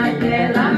Aquela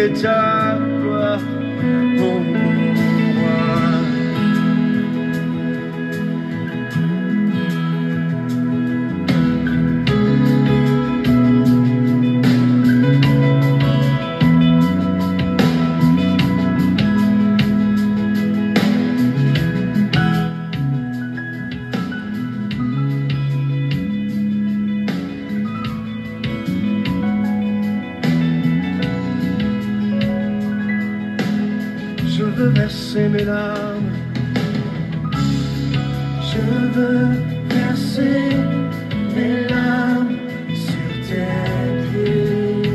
ta gloire, ô roi. Je veux verser mes larmes, je veux verser mes larmes sur tes pieds,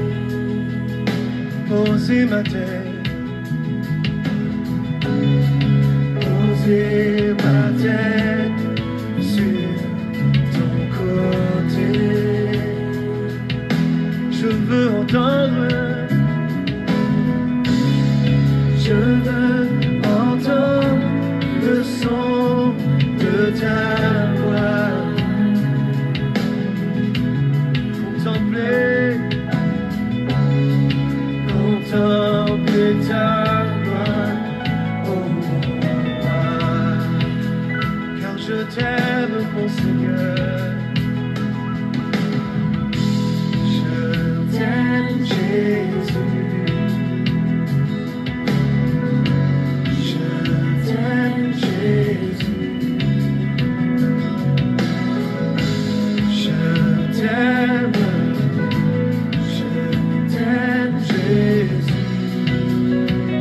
poser ma tête, poser ma tête sur ton côté. Je veux entendre, je veux entendre le son de ta voix, contempler ta gloire, ô roi, car je t'aime, mon Seigneur, je t'aime, Jésus.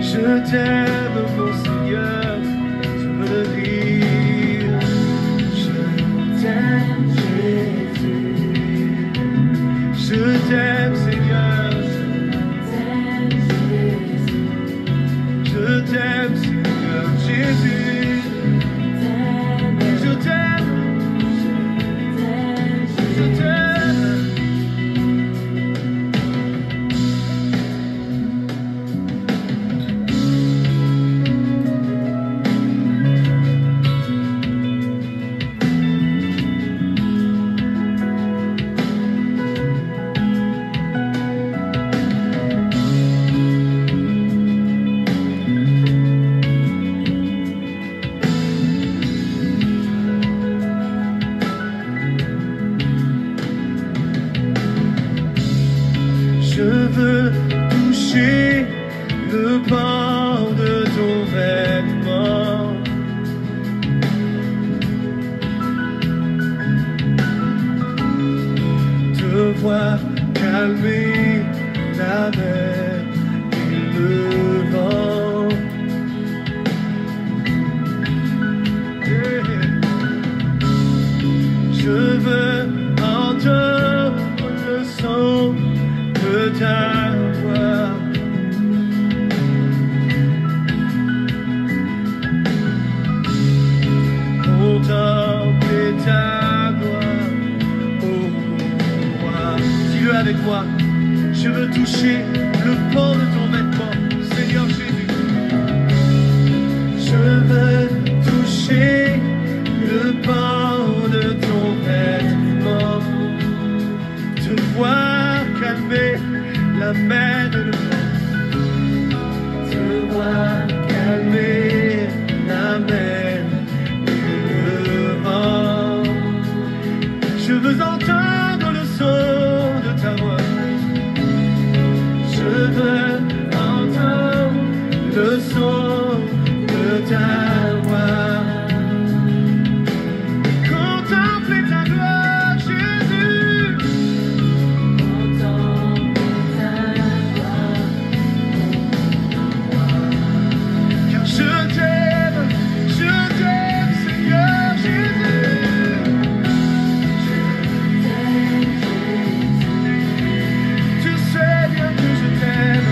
Je t'aime, mon Seigneur, je veux le dire. Je t'aime, Jésus. Je t'aime, Seigneur. Je t'aime, Seigneur, Jésus. Je t'aime. Je t'aime. Je veux toucher le bord de ton vêtement, te voir calmer la mer et le vent. Je veux entendre le son de ta voix, contempler ta gloire, ô roi. Dis-le avec moi, je veux toucher le pan de ton vêtement, Seigneur Jésus. Je veux toucher le pan de ton vêtement, te voir calmer la mer de le vent, te voir calmer la mer et le vent. Je veux entendre le son de ta voix, je veux entendre le son de ta voix. Contempler ta gloire, Jésus. Car je t'aime, Seigneur Jésus. Tu sais bien que je t'aime.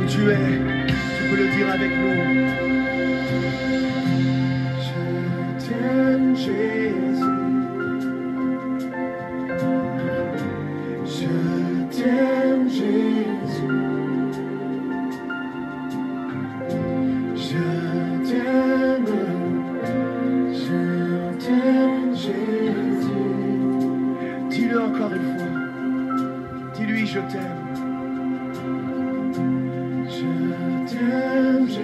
comme tu es. Tu peux le dire avec nous. Je t'aime, Jésus. Je t'aime, Jésus. Je t'aime, Jésus. Dis-le encore une fois. Dis-lui, je t'aime. Je t'aime, Jésus.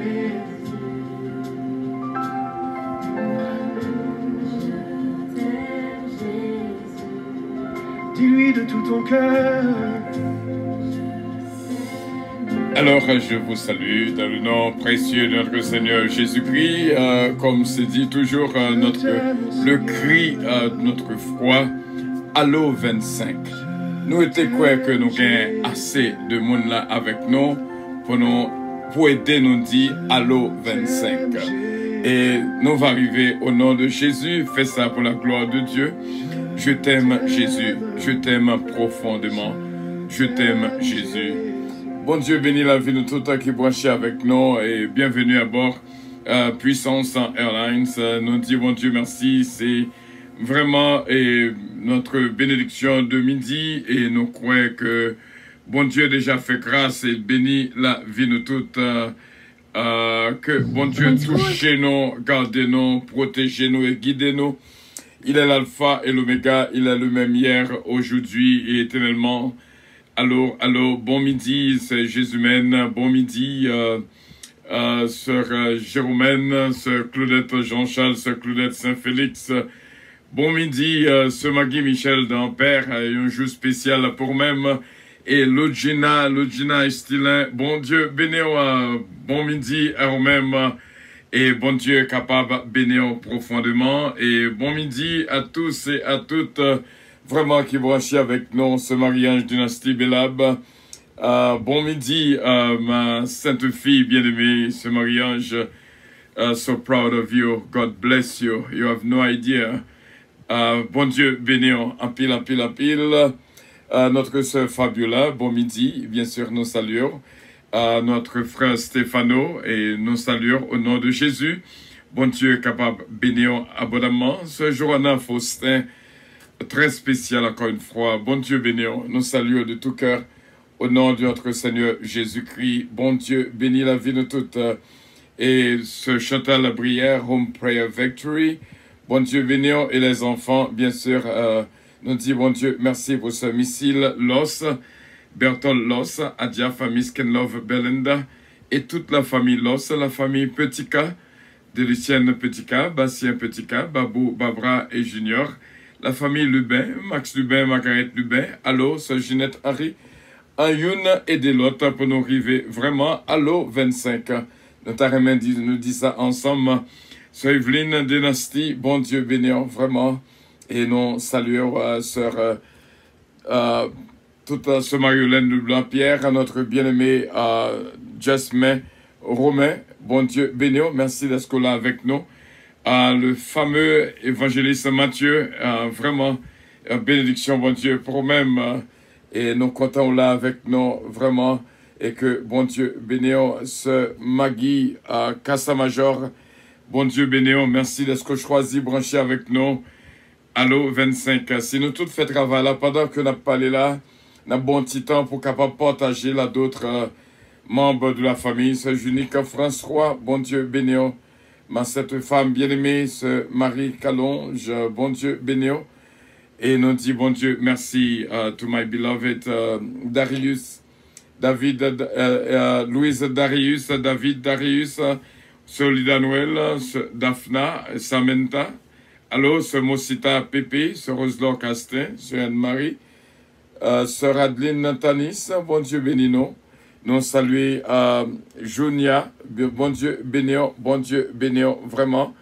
Dis-lui de tout ton cœur. Alors, je vous salue dans le nom précieux de notre Seigneur Jésus-Christ. Comme c'est dit toujours, le cri de notre foi, Allô 25. Nous étions quoi que nous avons assez de monde là avec nous pour aider nous dire Allô 25. Et nous va arriver au nom de Jésus. Fais ça pour la gloire de Dieu. Je t'aime, Jésus. Je t'aime profondément. Je t'aime, Jésus. Bon Dieu, bénis la vie de tout le qui est branché avec nous et bienvenue à bord Puissance Airlines. Nous disons, bon Dieu, merci. C'est vraiment notre bénédiction de midi et nous croyons que bon Dieu déjà fait grâce et bénit la vie de toutes. Que bon Dieu touche nous, gardez-nous, protégez-nous et guidez-nous. Il est l'alpha et l'oméga, il est le même hier, aujourd'hui et éternellement. Allô, bon midi, c'est Jésumène, bon midi, sœur Jérôme, sœur Claudette Jean-Charles, sœur Claudette Saint-Félix. Bon midi, sœur Maggie Michel d'Ampère, un jour spécial pour même. Et Logina Estilin, bon Dieu, bénéo, bon midi à vous-même. Et bon Dieu capable de bénir profondément. Et bon midi à tous et à toutes. Vraiment qui branchent avec nous ce mariage dynastie Belab. Bon midi, ma sainte fille bien-aimée, ce mariage. So proud of you. God bless you. You have no idea. Bon Dieu, bénir en pile. Notre sœur Fabiola, bon midi. Bien sûr, nous saluons. Notre frère Stéphano et nous saluons au nom de Jésus. Bon Dieu capable de bénir abondamment. Ce Johanna Faustin, très spécial encore une fois. Bon Dieu bénir, nous saluons de tout cœur au nom de notre Seigneur Jésus-Christ. Bon Dieu bénit la vie de toutes. Et ce Chantal Brière, Home Prayer Victory. Bon Dieu bénir et les enfants, bien sûr, nous dit bon Dieu, merci pour ce missile Los, Bertol Los, Adia, famille Skenlove Belinda et toute la famille Los, la famille Petika, de Lucienne Petika, Bastien Petika, Babou, Babra et Junior. La famille Lubin, Max Lubin, Margaret Lubin, allô, sœur Ginette Harry, un Youn et des lots pour nous arriver vraiment, allô 25. Notre armée nous dit ça ensemble. Sœur Evelyne Dynastie, bon Dieu bénir vraiment. Et nous saluons sœur toute sœur Mariolène de Blanc-Pierre, à notre bien-aimé Jasmin Romain, bon Dieu bénir, merci d'être là avec nous. Le fameux évangéliste Matthieu, vraiment, bénédiction, bon Dieu, pour même, et nous comptons là avec nous, vraiment, et que, bon Dieu, bénéons ce Magui Cassamajor, bon Dieu, bénéons, merci d'être choisi, branché avec nous, allô, 25, si nous tous fait travail là, pendant que nous parlé là, nous avons bon petit temps pour capable partager là d'autres membres de la famille, ce Junique François, bon Dieu, bénéons, ma cette femme bien-aimée, ce Marie Calonge, bon Dieu, bénéo. Et nous dit, bon Dieu, merci to my beloved Darius, David, Louise Darius, David Darius, Solida Noël, Daphna, Samantha. Allô, ce Mosita Pépé, ce Roselor Castin, ce Anne-Marie, sœur Adeline Tanis, bon Dieu, bénino. Nous saluons Junia, bon Dieu bénir, vraiment.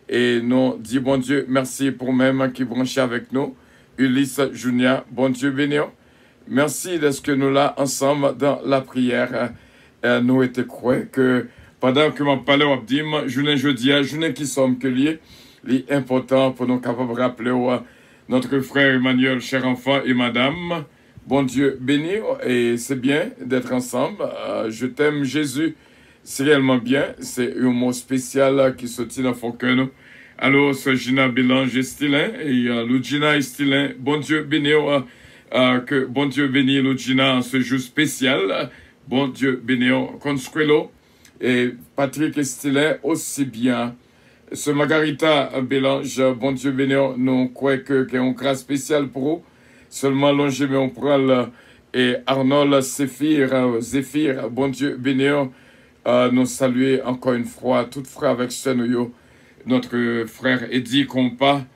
Et nous disons bon Dieu, merci pour même qui branche avec nous. Ulysse Junia, bon Dieu bénir. Merci de ce que nous là ensemble dans la prière. Nous étions croyants que pendant que je parlais au Abdim, journée qui sommes que lié, l'important pour nous capables de rappeler notre frère Emmanuel, cher enfant, et madame, Bon Dieu béni, et c'est bien d'être ensemble. Je t'aime Jésus, c'est réellement bien. C'est un mot spécial qui se tient dans mon cœur. Alors, c'est Gina Bélange et Stilin, et Lugina et Stilin. Bon Dieu béni, que bon Dieu béni Lugina en ce jour spécial. Bon Dieu béni, Consuelo et Patrick et Stilin aussi bien. Ce Margarita Bélange, bon Dieu béni, nous croyons qu'il y a une grâce spéciale pour eux. Seulement longé, mais on prend et Arnold Zéphir, bon Dieu béni, nous saluer encore une fois, tout frère avec ce nous, notre frère Eddie Compa,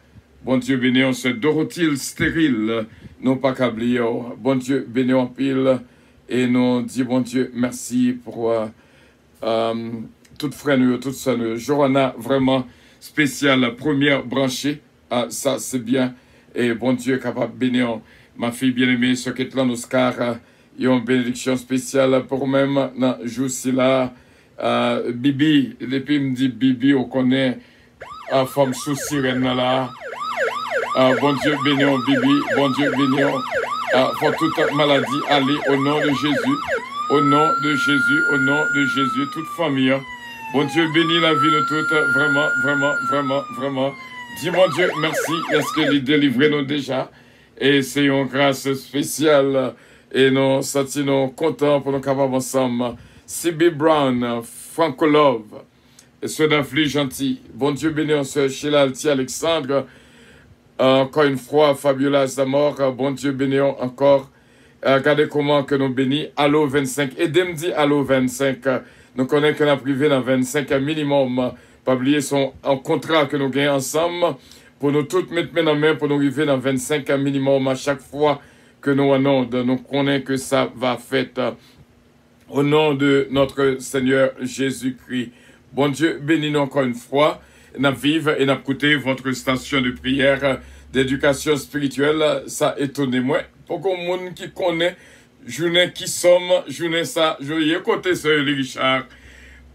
bon Dieu béni, on se Dorothile stérile, non pas câblé, bon Dieu béni en pile, et nous dit bon Dieu merci pour tout frère nous, tout ça nous. Johanna, vraiment spéciale, première branchée, ça c'est bien. Et bon Dieu capable de bénir ma fille bien-aimée, ce qui est là, Oscar, il y a une bénédiction spéciale pour même dans jour-ci là. Bibi, depuis me dit Bibi, on connaît la femme sous sirène là. Bon Dieu bénir Bibi, bon Dieu bénir. Pour toute maladie, aller au nom de Jésus, au nom de Jésus, au nom de Jésus, toute famille. Bon Dieu bénit la vie de toutes, vraiment, vraiment, vraiment, vraiment. Dis mon Dieu, merci, est-ce que les délivrés nous déjà? Et c'est une grâce spéciale. Et nous sommes contents pour nous capables ensemble. C.B. Brown, Franco Love, et ceux d'Affli gentil. Bon Dieu béni, on se Sheila Alti Alexandre. Encore une fois, Fabiola Zamor, bon Dieu béni encore. Regardez comment que nous bénis. Allo 25. Et dès me dit Allo 25. Nous connaissons que la privée dans 25 minimum. Pas oublier son contrat que nous gagnons ensemble pour nous toutes mettre main en main pour nous arriver dans 25 minimum à chaque fois que nous annonçons. Nous connaissons que ça va faire au nom de notre Seigneur Jésus-Christ. Bon Dieu, bénis-nous encore une fois. Nous vivons et nous écoutons votre station de prière d'éducation spirituelle. Ça étonne moi. Pour qu'on monde qui connaît, journée qui sommes, journée ça, je vais écouter ce Richard.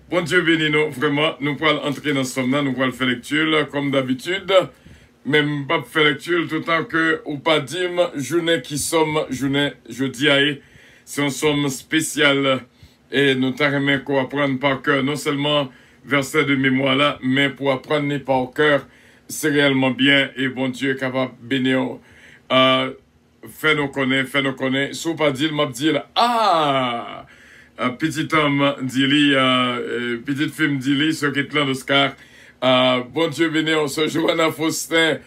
Bon Dieu bénis nous, vraiment, nous pouvons entrer dans ce somme, nous pouvons faire lecture comme d'habitude, même pas faire lecture tout le temps que, ou pas dire, journée qui sommes, journée, jeudi aïe, c'est un somme spécial, et nous t'arrêtons qu'on apprendre par cœur, non seulement verset de mémoire là, mais pour apprendre par cœur, c'est réellement bien, et bon Dieu est capable de bénir, fais-nous connaître, si vous pas dire, m'a dit, petit homme d'Ili, petite femme d'Ili, ce qui est là d'Oscar. Bon Dieu béni, on se joue à Faustin.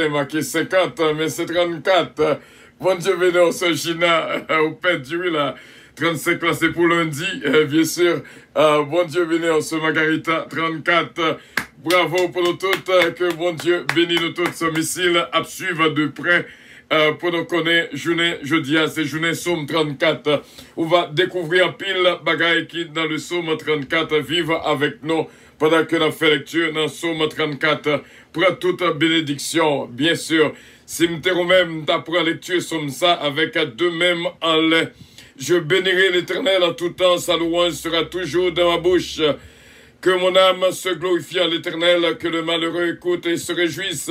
Marqué 50, mais c'est 34. Bon Dieu béni, on se Gina, au père du là. 35 là, c'est pour lundi, bien sûr. Bon Dieu béni, on se Margarita, 34. Bravo pour nous toutes, que bon Dieu bénit nous toutes, ce missile à suivre de près. Pour nous connaître, journée, jeudi, c'est journée Somme 34. On va découvrir un pile bagaille qui, dans le Somme 34, vivent avec nous pendant que nous faisons lecture dans Somme 34. Pour toute bénédiction, bien sûr. Si nous même t'apprends lecture Somme ça avec deux mêmes en lait. Je bénirai l'Éternel en tout temps, sa louange sera toujours dans ma bouche. Que mon âme se glorifie à l'Éternel, que le malheureux écoute et se réjouisse.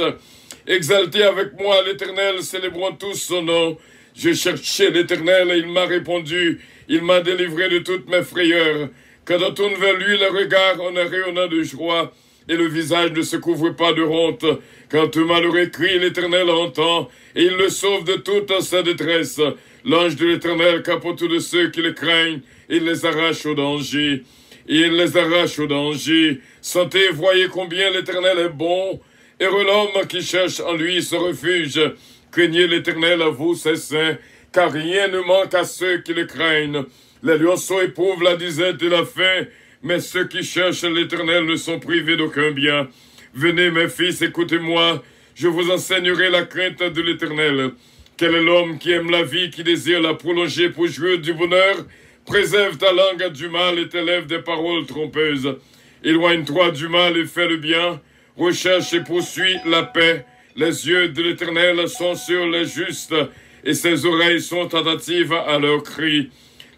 Exaltez avec moi l'Éternel, célébrons tous son nom. Je cherchais l'Éternel et il m'a répondu. Il m'a délivré de toutes mes frayeurs. Quand on tourne vers lui, le regard en rayonnant de joie et le visage ne se couvre pas de honte. Quand un malheureux crie, l'Éternel entend et il le sauve de toute sa détresse. L'ange de l'Éternel capote de ceux qui le craignent. Il les arrache au danger. Il les arrache au danger. Sentez, voyez combien l'Éternel est bon. Heureux l'homme qui cherche en lui ce refuge. Craignez l'Éternel à vous, ses saints, car rien ne manque à ceux qui le craignent. Les lionceaux éprouvent la disette et la faim, mais ceux qui cherchent l'Éternel ne sont privés d'aucun bien. Venez, mes fils, écoutez-moi, je vous enseignerai la crainte de l'Éternel. Quel est l'homme qui aime la vie, qui désire la prolonger pour jouir du bonheur? Préserve ta langue du mal et tes lèvres des paroles trompeuses. Éloigne-toi du mal et fais le bien. Recherche et poursuit la paix. Les yeux de l'Éternel sont sur les justes, et ses oreilles sont attentives à leurs cris.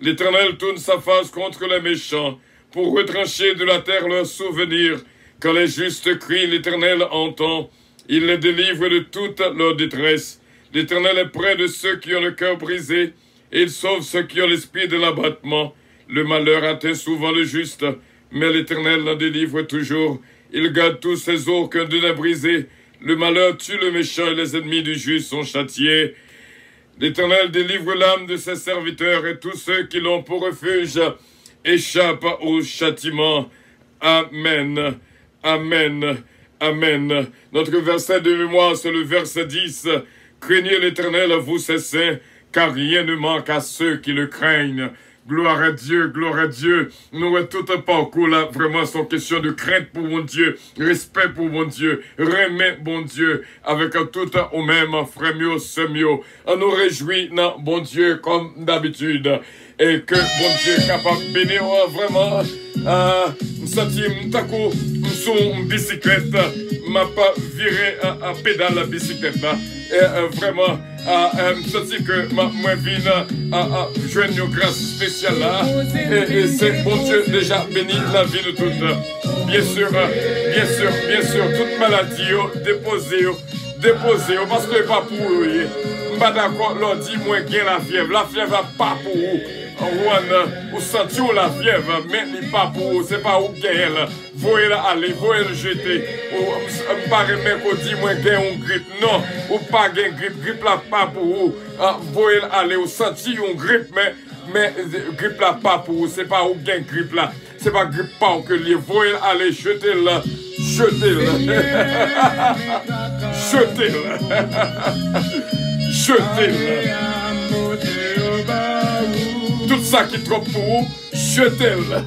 L'Éternel tourne sa face contre les méchants, pour retrancher de la terre leurs souvenirs. Quand les justes crient, l'Éternel entend. Il les délivre de toute leur détresse. L'Éternel est près de ceux qui ont le cœur brisé, et il sauve ceux qui ont l'esprit de l'abattement. Le malheur atteint souvent le juste, mais l'Éternel l'en délivre toujours. Il garde tous ses os qu'un d'eux n'a brisé. Le malheur tue le méchant et les ennemis du juste sont châtiés. L'Éternel délivre l'âme de ses serviteurs et tous ceux qui l'ont pour refuge échappent au châtiment. Amen. Amen. Amen. Notre verset de mémoire, c'est le verset 10. Craignez l'Éternel, vous ses saints, car rien ne manque à ceux qui le craignent. Gloire à Dieu, gloire à Dieu. Nous avons tout un parcours là, vraiment, sans question de crainte pour mon Dieu, respect pour mon Dieu, remet bon Dieu, avec tout au même, frère mieux, c'est mieux. On nous réjouit, non, bon Dieu, comme d'habitude. Et que bon Dieu est capable de bénir vraiment. M'takou, sur une bicyclette, m'a pas viré à pédale la bicyclette là. Et vraiment, m'senti que moi viens à joindre une grâce spéciale là. Et c'est bon Dieu déjà béni la vie de toutes. Bien sûr, toute maladie, déposez, parce que pas pour eux. Pas d'accord, leur dit, moi, gain la fièvre pas pour vous. Ou senti la fièvre, mais il n'est pas pour vous, c'est pas où gagne là. Voyez-la aller, voyez-le jeter. Ou pas remettre qu'on dit, moi, gagne une grippe. Non, ou pas gagne grippe là, pas pour vous. Voyez-la aller, ou senti une grippe, mais grippe là, pas pour vous, c'est pas où gagne grippe là. C'est pas grippe pas que les voyez-la aller, jetez-la. Jetez-la. Tout ça qui est trop pour vous, jetez-le.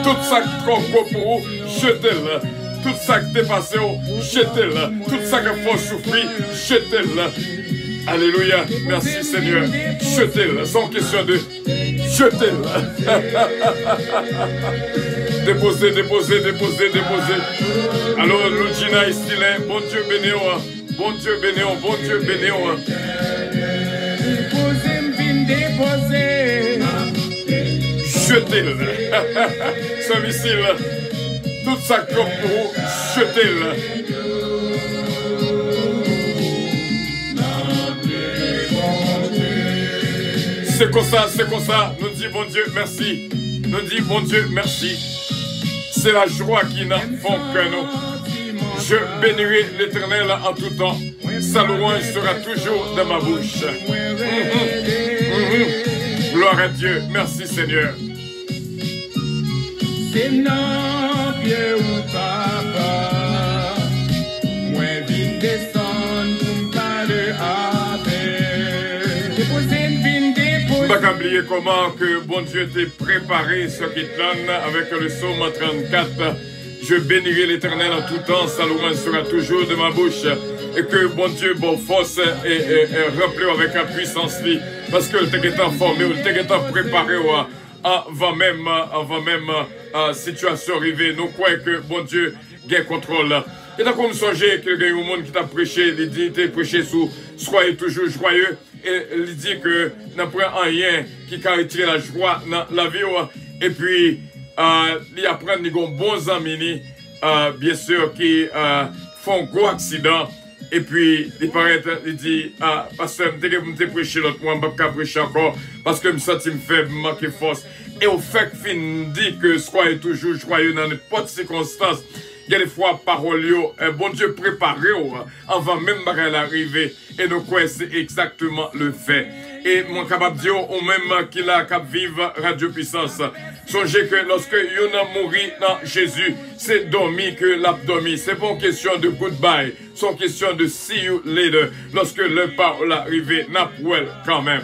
Tout ça qui est trop gros pour vous, jetez-le. Tout ça qui est dépassé, jetez-le. Tout ça qui est fort souffrir, jetez-le. Alléluia, merci Seigneur. Jetez-le, sans question de jetez-le. Déposez. Alors, Lugina ici, bon Dieu bénéo, bon Dieu bénéo. Jetez-le. Ce missile, tout ça comme pour vous, jetez-le. C'est comme ça, nous dit bon Dieu merci. C'est la joie qui n'en font que nous. Je bénirai l'Éternel en tout temps. Sa louange sera toujours dans ma bouche. Gloire à Dieu. Merci Seigneur. Pas qu'oublier comment que bon Dieu t'a préparé ce qui te donne avec le psaume 34. Je bénirai l'Éternel en tout temps, sa louange sera toujours de ma bouche. Et que bon Dieu, bon force et rempli avec la puissance, parce que le t'a été formé, le t'a été préparé avant même situation arrivée. Nous croyons que bon Dieu gagne contrôle. Et donc, comme songez que le monde qui t'a prêché, il dit, t'es prêché sous, soyez toujours joyeux. Et il dit que n'a pas rien qui a retiré la joie dans la vie. Et puis, il apprend des bons amis, bien sûr, qui font gros accident. Et puis, il dit, parce que je vais prêcher l'autre mois, je ne vais pas prêcher encore, parce que je me sens faible, je manque de force. Et au fait, il dit que soyez toujours joyeux dans n'importe circonstance. Il y a des fois, parole, bon Dieu préparé avant même l'arrivée. Et nous croyons c'est exactement le fait. Et mon capable de dire au même qu'il a cap vivre Radio Puissance. Songez que lorsque il a mouru dans Jésus, c'est dormi que l'abdomen. C'est pas une question de goodbye. C'est une question de see you later. Lorsque le parole arrivé, n'a pas quand même.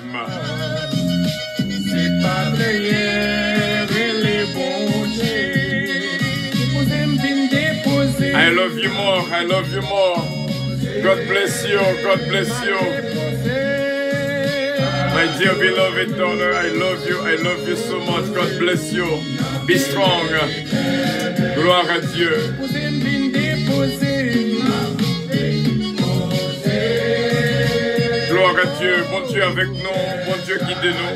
C'est pas prière et les bons dieux. I love you more. God bless you. My dear beloved daughter, I love you so much. God bless you. Be strong. Gloire à Dieu. Gloire à bon Dieu avec nous, bon Dieu guide-nous.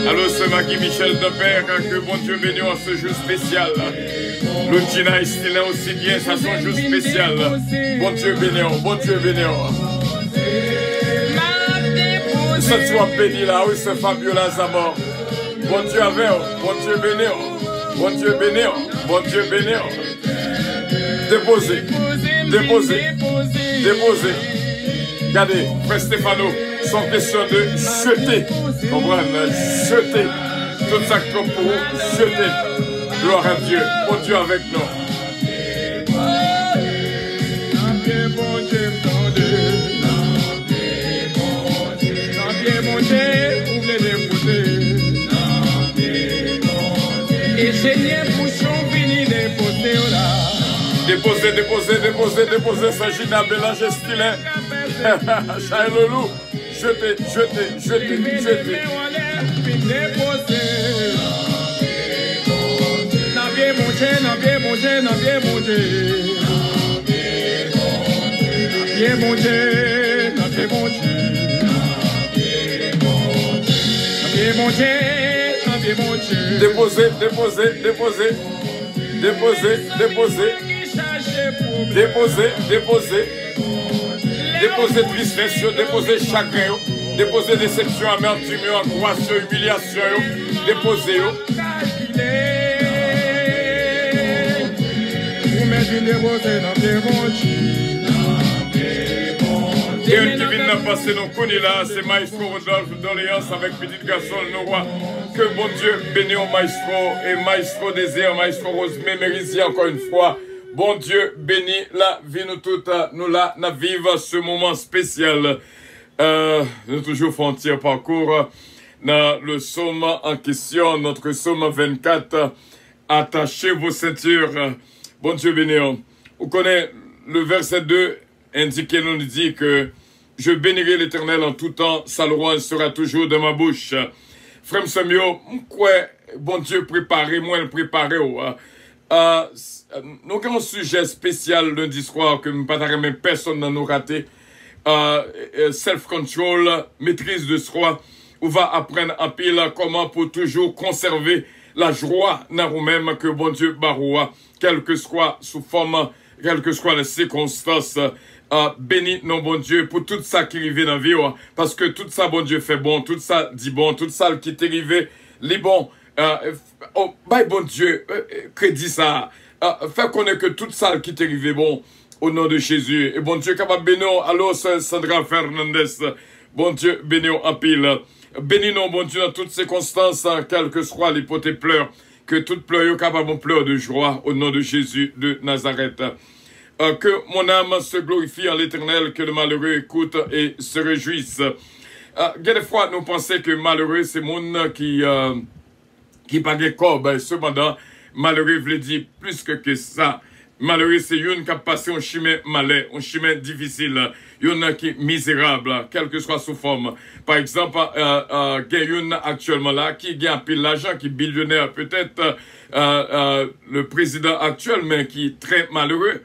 Alors ce Maggie Michel de Père, que bon Dieu bénisse en ce jour spécial. Le Gina Estilin aussi bien, ça son jour spécial. Bon Dieu bénisse, bon Dieu bénisse. Ça tu vas bénir là, oui c'est Fabiola Zamor. Bon Dieu avec, bon Dieu bénisse, bon Dieu bénisse, bon Dieu bénisse. Déposez, déposez, déposez. Regardez, Frère Stéphano, sont question de jeter. Comprenez, jeter. Tout ça que pour vous, jeter. Gloire à Dieu. Bon Dieu avec nous. Et Seigneur, bouchon fini déposer là. Déposez, déposez, déposez, déposez, Sagina Bélanger Stilin. Chaïlolou, jetez, jetez, jetez, jetez. N'a bien mangé, n'a bien mangé, n'a bien mangé. N'a bien mangé, n'a bien mangé. N'a bien mangé, n'a bien mangé. Déposez, déposez, déposez. Déposez, déposez. Déposez, déposez. Déposez tristesse, déposez chagrin, déposez déception, amertume, angoisse, humiliation, déposez. Et un qui vient de passer nos connus là, c'est Maestro Rodolphe d'Orléans avec petit garçon le roi. Que bon Dieu bénisse au Maestro et Maestro Désir, Maestro Rosemé Mérizier encore une fois. Bon Dieu bénit la vie nous toutes, nous là, nous vivons ce moment spécial. Nous toujours faisons un petit parcours dans le psaume en question, notre psaume 24. Attachez vos ceintures. Bon Dieu bénit. Vous connaissez le verset 2 indiqué, nous dit que je bénirai l'Éternel en tout temps, sa louange sera toujours dans ma bouche. Frère Samuel, quoi, bon Dieu préparez-moi, préparez-vous. Nous avons un sujet spécial lundi soir que même personne n'a nous raté. Self-control, maîtrise de soi. On va apprendre en pile comment pour toujours conserver la joie dans nous-mêmes que bon Dieu baroua, quelle que soit sous forme, quelles que soient les circonstances. Bénis non bon Dieu pour tout ça qui arrive dans la vie, parce que tout ça bon Dieu fait bon, tout ça dit bon, tout ça qui est arrivé, les bons. Bon Dieu, crédit ça. Fait connaître que tout ça qui est arrivé bon au nom de Jésus. Et bon Dieu capable bénir. Alors Sandra Fernandez, bon Dieu bénir en pile. Bénis non bon Dieu dans toutes circonstances, quelles que soient les potes pleurs, que toute pleurs capable de pleurer de joie au nom de Jésus de Nazareth. Que mon âme se glorifie en l'Éternel, que le malheureux écoute et se réjouisse. Des fois, nous pensons que malheureux, c'est monde qui pas de corps. Cependant, malheureux veut dire plus que ça. Malheureux, c'est une qui a passé un chemin malais, un chemin difficile. Il y en a qui est misérable, quelle que soit sous forme. Par exemple, il y a une actuellement là qui gagne pile l'argent, qui est billionnaire. Peut-être le président actuel, mais qui est très malheureux.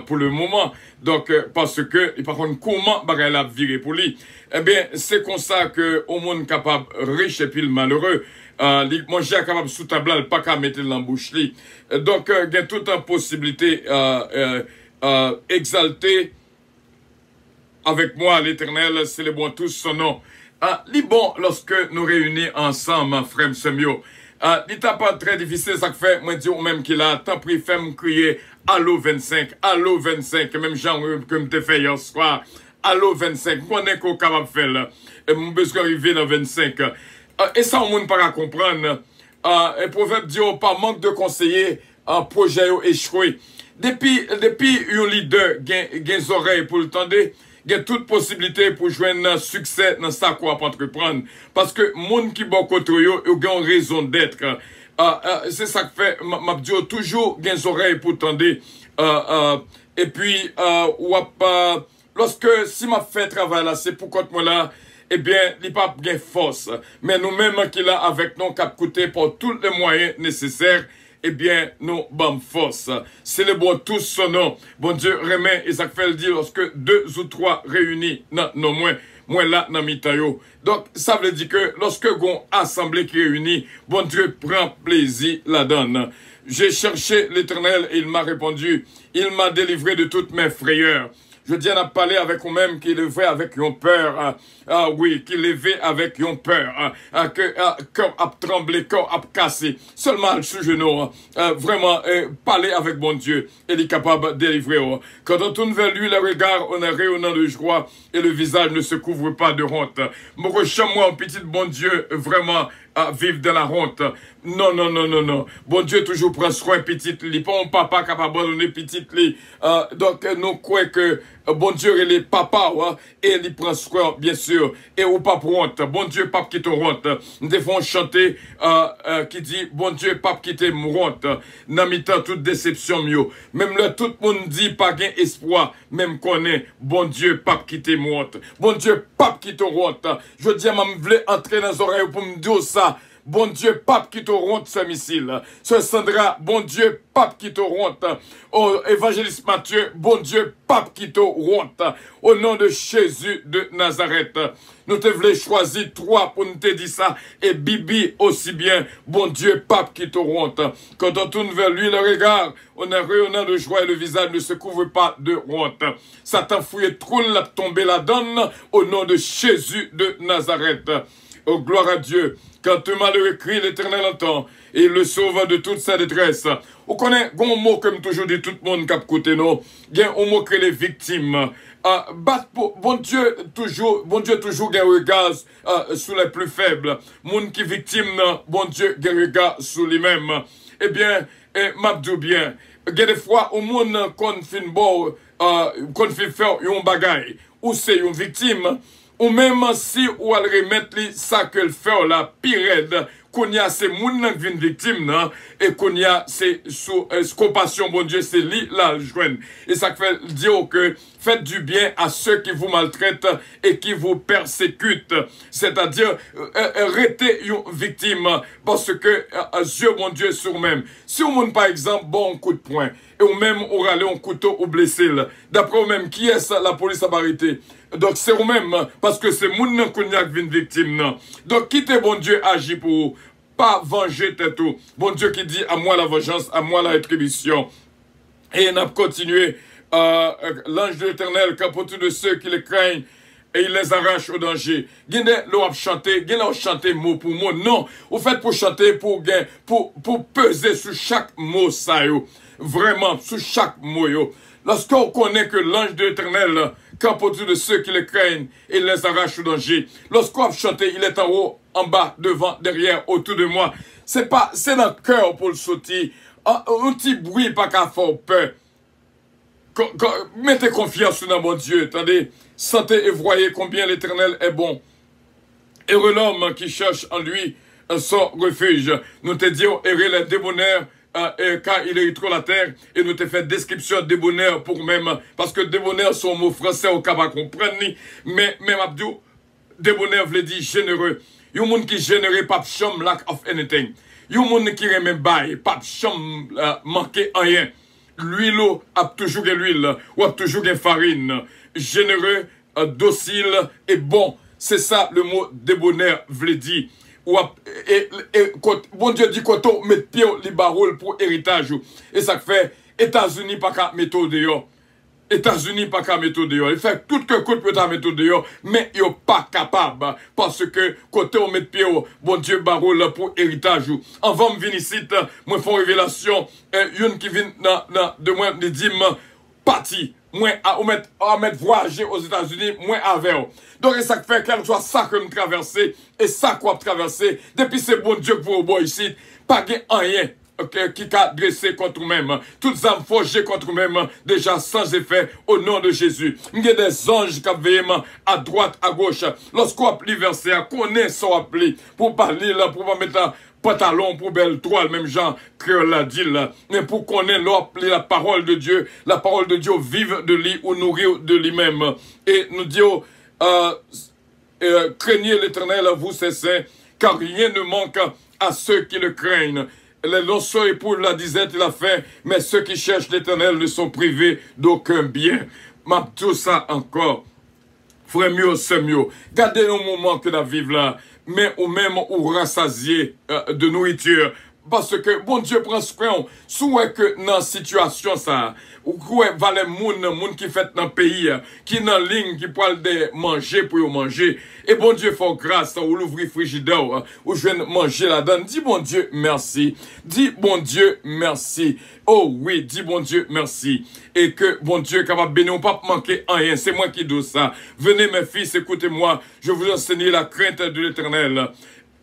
Pour le moment, donc parce que par contre comment bagay la virer pour lui, eh bien c'est comme ça que au monde capable riche et puis le malheureux manger capable sous table pas qu'à mettre dans bouche li. Donc il y a toute une possibilité exalter avec moi l'Éternel, c'est le bon tous son nom. Les bon lorsque nous réunis ensemble frère Samuel. L'état pas très difficile, ça fait, moi, dire même qu'il a tant pris, fait me crier, allô 25, même genre que me fait hier soir, allô 25, moi, n'est qu'on capable de faire là, et mon besoin arriver dans 25. Et ça, on ne peut pas comprendre. Un proverbe dit, par manque de conseillers, un projet échoué. Depuis un leader, des oreilles pour le tendre, il y a toute possibilité pour joindre un succès dans ça qu'on va entreprendre. Parce que monde qui bon contre yo, il y a une raison d'être. C'est ça que fait, m'a dit toujours des oreilles pour tendre. Et puis, lorsque, si m'a fait travail là, c'est pour contre moi là, eh bien, il n'y a pas de force. Mais nous-mêmes qui là avec nous, cap coûté pour tous les moyens nécessaires, eh bien, nous, bam force. C'est le bon tous son nom. Bon Dieu remet, et ça fait le dire, lorsque 2 ou 3 réunis, non, moins, moi là dans mi-temps yo. Donc, ça veut dire que lorsque gon assemblée qui réunit, bon Dieu prend plaisir là-dedans. J'ai cherché l'Éternel et il m'a répondu. Il m'a délivré de toutes mes frayeurs. Je viens à parler avec vous-même qui levait avec une peur. Oui, qui levait avec une peur. Que cœur a tremblé, cœur a cassé. Seulement sous genou. Vraiment, parler avec bon Dieu. Il est capable de délivrer. Quand on tourne vers lui, le regard, on est rayonnant de joie et le visage ne se couvre pas de honte. Moi, petit bon Dieu, vraiment, à vivre dans la honte. Non, non, non, non, non. Bon Dieu toujours prend soin petit lit. Pas un papa capable d'abandonner petit lit. Donc, nous croyons que bon Dieu, il est papa, et il prend soin, bien sûr. Et ou pas pour honte. Bon Dieu, pape qui te honte. Nous devons chanter, qui dit, bon Dieu, pape qui te honte. N'a mis toute déception mieux. Même là, tout le monde dit, pas gain espoir. Même qu'on est, bon Dieu, pape qui te honte. Bon Dieu, pape qui te honte. Je dis à me voulais entrer dans les oreilles pour me dire ça. Bon Dieu, pape qui te honte ce missile. Ce Sandra, bon Dieu, pape qui te honte. Oh, évangéliste Matthieu, bon Dieu, pape qui te honte. Au nom de Jésus de Nazareth. Nous te voulons choisir trois pour nous te dire ça. Et Bibi aussi bien, bon Dieu, pape qui te honte. Quand on tourne vers lui le regard, on est rayonnant de joie et le visage ne se couvre pas de honte. Satan fouillé trop la tomber la donne au nom de Jésus de Nazareth. Oh, gloire à Dieu. Quand un malheureux crie, l'Éternel entend et il le sauve de toute sa détresse. Vous connaissez un mot comme toujours dit tout le monde qui a côté nous. Il y a un mot que les victimes. Bon Dieu toujours gagne regard sur les plus faibles. Moun qui victime, bon Dieu gagne regard sur lui-même. Eh bien, m'abdou bien. Il y a des fois où moun qu'on fait faire un bagay ou c'est une victime. Ou même si ou elle remettre ça que le fait la pire qu'on y a ces moun qui viennent victime et qu'on y a c'est sous compassion bon Dieu c'est lui là joindre et ça fait dire que faites du bien à ceux qui vous maltraitent et qui vous persécutent, c'est-à-dire arrêtez une victime parce que Dieu mon Dieu sur même si on par exemple bon coup de poing et ou même on râle un couteau ou blessé d'après vous même qui est ça la police a arrêté. Donc c'est vous-même, parce que c'est moun nan konyak vin victime nan. Donc quittez bon Dieu agit pour vous. Pas venger tête tout. Bon Dieu qui dit à moi la vengeance, à moi la rétribution. Et on a continué, l'ange de l'Éternel capote de ceux qui le craignent et il les arrache au danger. Gine l'on a chanté, gine l'on chanté mot pour mot. Non, au fait pour chanter, pour peser sur chaque mot ça yo. Vraiment, sur chaque mot yo. Lorsqu'on connaît que l'ange de l'Éternel campe autour de ceux qui le craignent et les arrache au danger. Lorsqu'on a chanté, il est en haut, en bas, devant, derrière, autour de moi. C'est dans le cœur pour le sauter. Un petit bruit, pas qu'à faire peur. Mettez confiance dans mon Dieu, attendez. Sentez et voyez combien l'Éternel est bon. Heureux l'homme qui cherche en lui son refuge. Nous te disons, heureux les débonnaires, car il est trop la terre, et nous te fait description de bonheur pour même, parce que de bonheur sont mots français au cas comprendre, mais même Abdou, de bonheur veut dire généreux. Yon moun qui généreux, pas chum lack of anything. Yon moun qui remet bail, pas chum manquer rien. L'huile a toujours de l'huile, ou a toujours de farine. Généreux, docile et bon. C'est ça le mot de bonheur veut dire. Bon Dieu dit qu'on met pied les barreaux pour héritage. Et ça fait États-Unis pas qu'à méthode dehors. États-Unis pas qu'à méthode dehors. Il fait tout que côté peut à méthode dehors, mais ils sont pas capable parce que côté on met pied bon Dieu barreau pour héritage. Avant de venir ici, moi font révélation une qui vient de moi de dire parti. Moi, à mettre voyager aux États-Unis, moi avec. Donc, ça fait qu'elle soit ça que me traverser, et ça quoi traverser. Depuis c'est bon Dieu que vous au ici, pas rien qui a dressé contre nous-mêmes. Toutes les âmes forgées contre nous-mêmes, déjà sans effet, au nom de Jésus. Il y a des anges qui veillent à droite, à gauche. Lorsqu'on applique verset, qu'on est sans appliquer, pour parler là, pour pas mettre pantalon pour belle toile, même Jean créole l'a dit là. Mais pour qu'on ait la parole de Dieu vive de lui ou nourrir de lui-même. Et nous disons, craignez l'Éternel, vous c'est saints, car rien ne manque à ceux qui le craignent. Les longs et pour la disette il a fait, mais ceux qui cherchent l'Éternel ne sont privés d'aucun bien. M'a tout ça encore. frère mieux, c'est mieux. Gardez le moment que nous vivons là, mais ou même ou rassasier de nourriture. Parce que, bon Dieu prend soin, souhait que dans la situation ça, ou quoi va les moun qui fait dans le pays, qui dans la ligne, qui parle de manger pour manger, et bon Dieu fait grâce, ou l'ouvrir frigidaire, ou je viens manger là-dedans, dis bon Dieu merci, dis bon Dieu merci, oh oui, dis bon Dieu merci, et que bon Dieu est capable de bénir, pas manquer rien, c'est moi qui dis ça, venez mes fils, écoutez-moi, je vous enseigne la crainte de l'Éternel.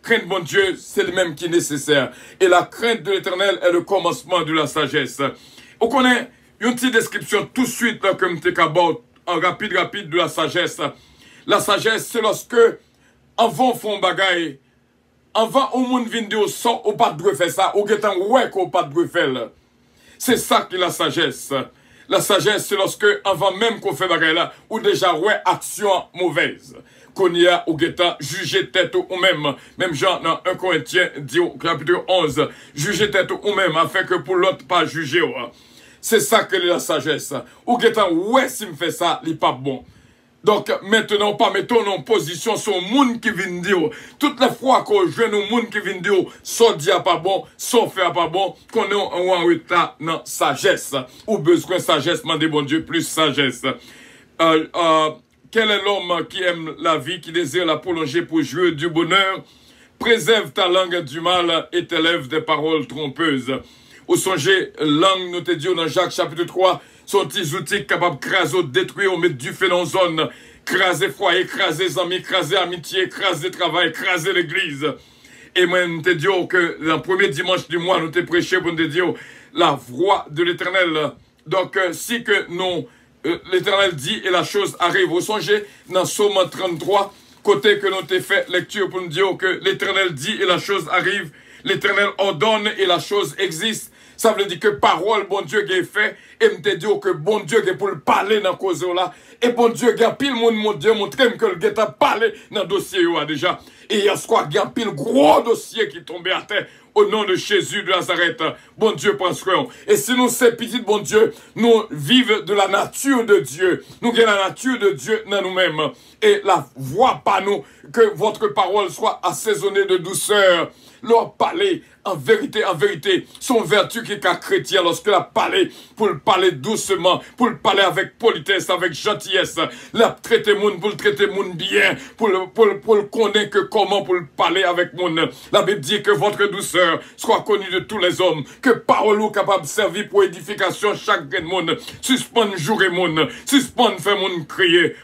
Crainte, bon Dieu, c'est le même qui est nécessaire. Et la crainte de l'Éternel est le commencement de la sagesse. On connaît une petite description tout de suite, là, comme t'es en rapide de la sagesse. La sagesse, c'est lorsque, avant font bagaille, avant au monde vient de son, au pas de faire ça, ou getan ouais qu'on pas de faire. C'est ça qui est la sagesse. La sagesse, c'est lorsque, avant même qu'on fait bagaille là, ou déjà ouais action mauvaise. Qu'on y a ou guetta juger tête ou même genre dans 1 Corinthiens dit au chapitre 11, juger tête ou même afin que pour l'autre pas juger. C'est ça que la sagesse. Ou guetta ouais si me fait ça, il pas bon. Donc maintenant pas mettons en position sur le monde qui vient dire toutes les fois qu'on joue au monde qui vient dire son dit pas bon, son fait pas bon, qu'on est en retard dans sagesse ou besoin de sagesse, mandez bon Dieu plus sagesse. Quel est l'homme qui aime la vie, qui désire la prolonger pour jouir du bonheur? Préserve ta langue du mal et t'élève des paroles trompeuses. Au songez, langue, nous te dit dans Jacques chapitre 3, sont des outils capables de craser, détruire, mettre du feu dans zone, craser foyer, craser amis, craser amitié, craser travail, craser l'église. Et moi, nous te disons que le premier dimanche du mois, nous te prêché pour nous dire la voix de l'Éternel. Donc, si que nous... l'Éternel dit et la chose arrive. Vous songez dans Psaume 33, côté que nous t'ai fait lecture pour nous dire que l'Éternel dit et la chose arrive. L'Éternel ordonne et la chose existe. Ça veut dire que parole, bon Dieu, qui est fait. Et me te dit que bon Dieu, qui est pour le parler dans la cause là. Et bon Dieu, qui a pile mon Dieu, montre que le gars a parlé dans le dossier déjà. Et il y a ce quoi, il y a pile gros dossier qui tombait à terre. Au nom de Jésus de Nazareth, bon Dieu, prends soin. Et si nous, ces petits, bon Dieu, nous vivons de la nature de Dieu. Nous avons la nature de Dieu dans nous-mêmes. Et la voix par nous, que votre parole soit assaisonnée de douceur. Leur parler en vérité, son vertu qui est chrétien lorsque la parler, pour le parler doucement, pour le parler avec politesse, avec gentillesse, la traiter moun, pour le traiter moun bien, pour le connaître que comment pour le parler avec moun. La Bible dit que votre douceur soit connue de tous les hommes, que parole ou capable de servir pour édification chaque monde, suspend jour et moun, suspend fait moun crier.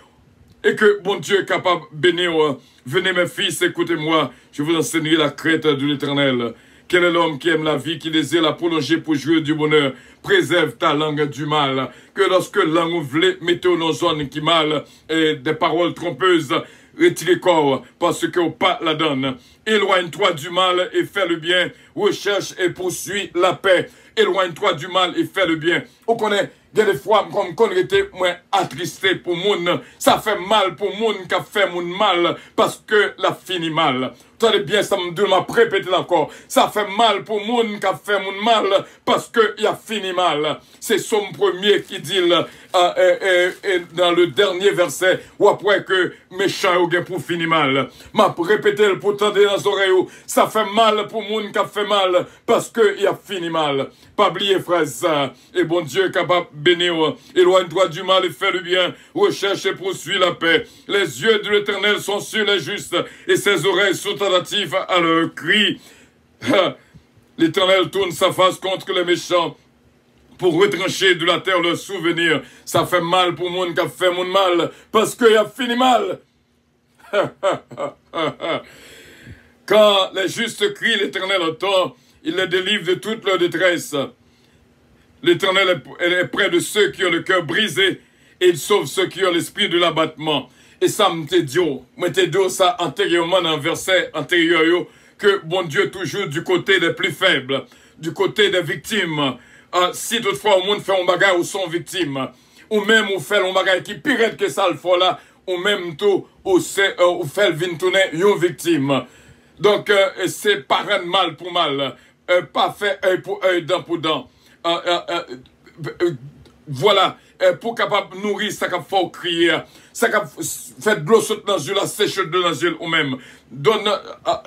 Et que bon Dieu est capable de bénir. Venez mes fils, écoutez-moi, je vous enseignerai la crainte de l'Éternel. Quel est l'homme qui aime la vie, qui désire la prolonger pour jouir du bonheur? Préserve ta langue du mal. Que lorsque langue ouvlée, mettez nos zones qui mal, et des paroles trompeuses, retirez corps, parce qu'on pas la donne. Éloigne-toi du mal et fais le bien. Recherche et poursuis la paix. Éloigne-toi du mal et fais le bien. On connaît, il y a des fois, comme qu'on était moins attristé pour moun, ça fait mal pour moun qui a fait moun mal, parce que la fini mal. Attendez bien, ça me m'a répété encore. Ça fait mal pour moun qui a fait moun mal, parce que il a fini mal. C'est son premier qui dit dans le dernier verset, ou après que méchant ou pour finir mal. M'a répété pour tendre dans les oreilles, ça fait mal pour moun qui a fait mal, parce que il a fini mal. Pas oublier, frère, ça. Et bon Dieu est capable de bénir. Éloigne-toi du mal et fais le bien. Recherche et poursuis la paix. Les yeux de l'Éternel sont sur les justes et ses oreilles sont attentives à leurs cris. L'Éternel tourne sa face contre les méchants pour retrancher de la terre leurs souvenirs. Ça fait mal pour monde qui a fait mon mal parce qu'il a fini mal. Quand les justes crient, l'Éternel entend. Il les délivre de toute leur détresse. L'Éternel est près de ceux qui ont le cœur brisé et il sauve ceux qui ont l'esprit de l'abattement. Et ça me dit ça antérieurement dans un verset antérieur que bon Dieu toujours du côté des plus faibles, du côté des victimes. Si toutefois au monde fait un bagage ou sont victimes, ou même ou fait un bagage qui pire que ça le fait là, ou même tout ou fait le vintourner une victime. Donc c'est pas rendre mal pour mal. Pas fait œil pour œil, dent pour dent. Voilà. pour capable nourrir, ça capable faire crier, ça capable faire de l'eau saute dans yeux, la sèche de dans yeux ou même. Donne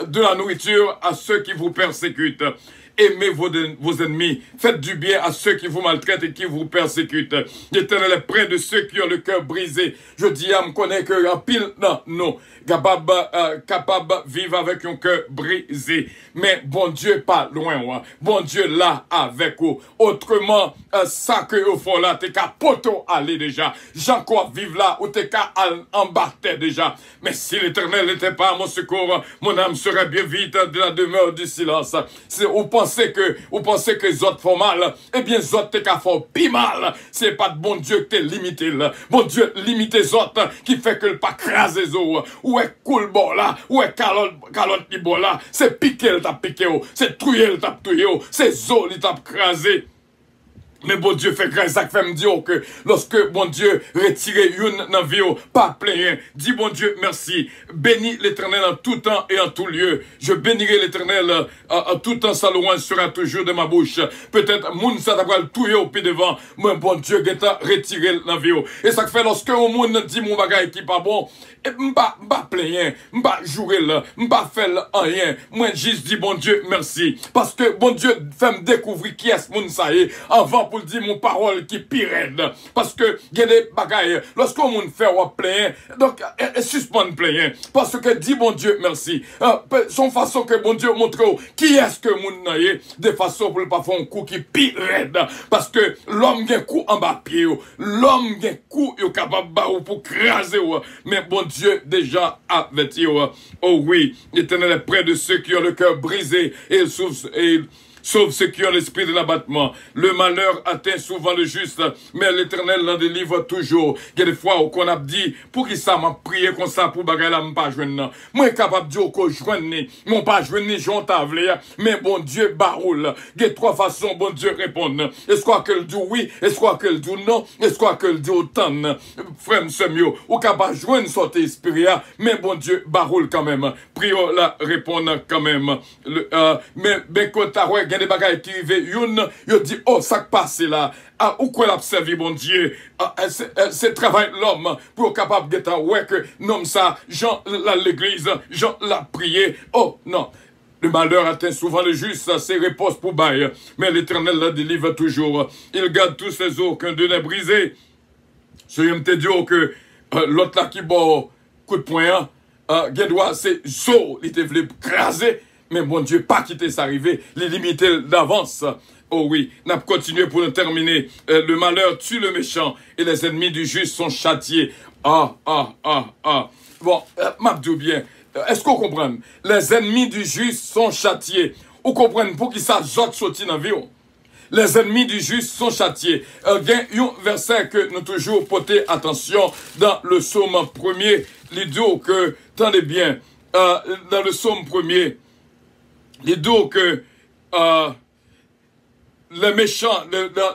de la nourriture à ceux qui vous persécutent. Aimez vos ennemis. Faites du bien à ceux qui vous maltraitent et qui vous persécutent. L'Éternel est près de ceux qui ont le cœur brisé. Je dis à me connaître que en pile, non, capable de vivre avec un cœur brisé. Mais bon Dieu pas loin, ouais. Bon Dieu là avec vous. Autrement, ça que vous faites là, t'es qu'à poto aller déjà. J'en crois vivre là, ou t'es qu'à en battre déjà. Mais si l'Éternel n'était pas à mon secours, mon âme serait bien vite de la demeure du silence. Vous pensez que les autres font mal, eh bien les autres t'es qu'à faire pis mal. C'est pas de bon Dieu que t'es limité là. Bon Dieu limite les autres qui fait que le pas craser les os. Ou est cool bon là, ou est calotte qui bon là. C'est piqué le t'a piqué, c'est trouillé le t'a trouillé, c'est zo le t'a crasé. Mais bon Dieu fait grâce à fait me dire que lorsque bon Dieu retire une dans vie, pas plein, dis bon Dieu merci, bénis l'Éternel en tout temps et en tout lieu. Je bénirai l'Éternel en tout temps, sa louange sera toujours de ma bouche. Peut-être moun ça t'aura le touyer au pied devant, mais bon Dieu geta retiré dans vie. Et ça fait lorsque un moun dit mon bagage qui pas bon, et m'ba plein, m'ba jouer là, m'ba faire rien. Moi juste dis bon Dieu merci parce que bon Dieu fait me découvrir qui est moun ça y est avant pour dire mon parole qui pire. Parce que il y a des bagailles lorsqu'on moun fait ou plein, donc suspend plein parce que dit bon Dieu merci. Son façon que bon Dieu montre qui est-ce que moun na y de façon pour pas faire un coup qui pire parce que l'homme gen coup en bas pied, l'homme gen coup yo capable ba pour craser mais bon Dieu déjà averti. Oh oui, l'Éternel est près de ceux qui ont le cœur brisé et sauf ceux qui ont l'esprit de l'abattement. Le malheur atteint souvent le juste, mais l'Éternel l'en délivre toujours. Il y a des fois où on a dit, pour qui ça m'a prié comme ça pour bagaille là, m'pas joindre. Moi capable de dire que je joindre, mon pas joindre, j'en t'avler, mais bon Dieu baroule. Il y a trois façons, bon Dieu répondre. Est-ce que le dit oui, est-ce que le dit non, est-ce que le dit autant. Frère mieux, ou capable de joindre son esprit, mais bon Dieu baroule quand même. Prions la répondre quand même. Mais quand t'as il y a des bagailles qui arrivent, il dit, oh, ça qui passe là, ou quoi l'observer, bon Dieu, c'est travail de l'homme pour être capable d'être, ouais, que, non, ça, Jean, l'église, Jean l'a prié, oh, non. Le malheur atteint souvent le juste, c'est réponse pour bail, mais l'Éternel la délivre toujours. Il garde tous ses os, qu'un d'eux n'est brisé. Je me te dire que l'autre là qui bat coup de poing, c'est zo, il te voulait craser. Mais bon Dieu, pas quitter ça arriver, les limiter d'avance. Oh oui, n'a pas continué pour nous terminer. Le malheur tue le méchant et les ennemis du juste sont châtiés. Bon, m'abdou bien. Est-ce qu'on comprend? Les ennemis du juste sont châtiés. Vous comprenez pour qui ça jote sorti dans la vie? Les ennemis du juste sont châtiés. Il y a un verset que nous toujours porter attention dans le psaume 1er. L'idée que, tenez bien, dans le psaume 1er, l'idée que les méchants,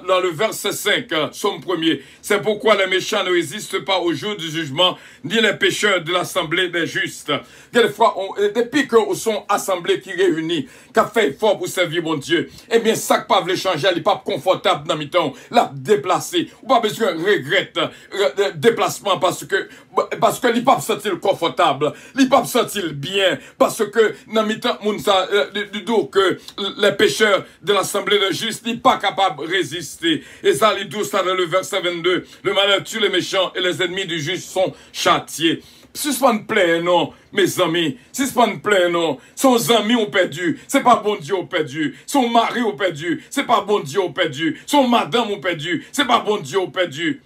dans le verset 5, psaume 1er, c'est pourquoi les méchants ne résistent pas au jour du jugement, ni les pécheurs de l'assemblée des justes. Quelquefois, depuis que sont assemblés qui réunissent, qui a fait fort pour servir mon Dieu, eh bien, ça que pas veut changer, il n'est pas confortable dans mi-temps, l'a déplacé, ou pas besoin de regrette, déplacement parce que il n'est pas sentir confortable, il n'est pas sentir bien, parce que dans mi-temps, du dos que les pécheurs de l'assemblée des justes n'est pas capable de résister. Et ça, il dit ça dans le verset 22. Le malheur tue les méchants et les ennemis du juste sont châtiés. Si ce pas une plaie, non, mes amis. Si ce pas une plaie, non. Son amis ont perdu. C'est pas bon Dieu ont perdu. Son mari ont perdu. C'est pas bon Dieu ont perdu. Son madame ont perdu. C'est pas bon Dieu ont perdu.